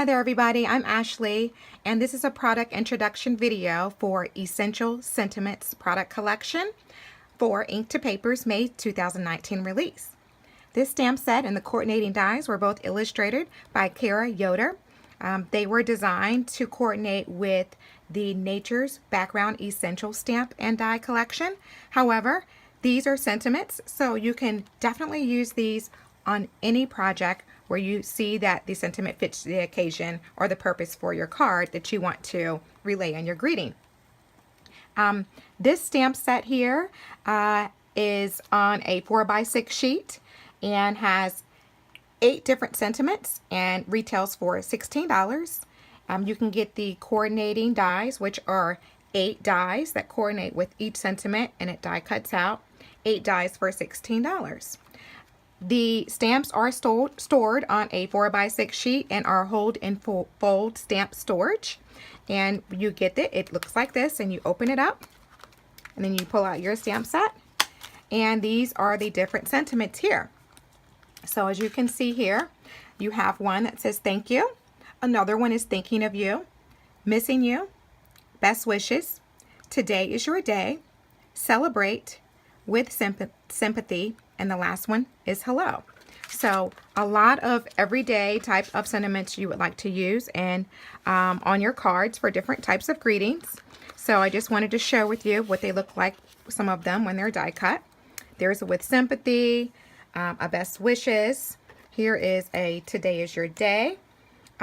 Hi there everybody, I'm Ashley and this is a product introduction video for Essential Sentiments product collection for Ink to Paper's May 2019 release. This stamp set and the coordinating dies were both illustrated by Kara Yoder. They were designed to coordinate with the Nature's Background Essential stamp and die collection. However, these are sentiments, so you can definitely use these on any project where you see that the sentiment fits the occasion or the purpose for your card that you want to relay in your greeting. This stamp set here is on a 4x6 sheet and has 8 different sentiments and retails for $16. You can get the coordinating dies, which are 8 dies that coordinate with each sentiment, and it die cuts out 8 dies for $16. The stamps are stored on a 4x6 sheet and are held in fold stamp storage. And you get it looks like this, and you open it up and then you pull out your stamp set. And these are the different sentiments here. So as you can see here, you have one that says thank you. Another one is thinking of you, missing you, best wishes, today is your day, celebrate, with sympathy, and the last one is hello. So a lot of everyday type of sentiments you would like to use and on your cards for different types of greetings. So I just wanted to share with you what they look like, some of them when they're die cut. There's a with sympathy, a best wishes. Here is a today is your day.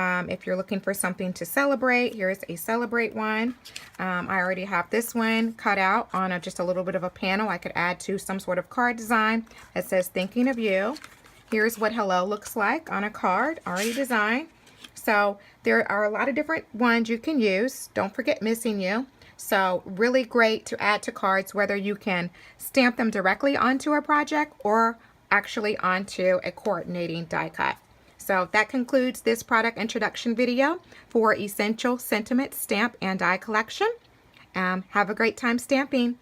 If you're looking for something to celebrate, here's a celebrate one. I already have this one cut out on just a little bit of a panel I could add to some sort of card design that says thinking of you. Here's what hello looks like on a card already designed. So there are a lot of different ones you can use. Don't forget missing you. So really great to add to cards, whether you can stamp them directly onto a project or actually onto a coordinating die cut. So that concludes this product introduction video for Essential Sentiments Stamp and Die Collection. Have a great time stamping.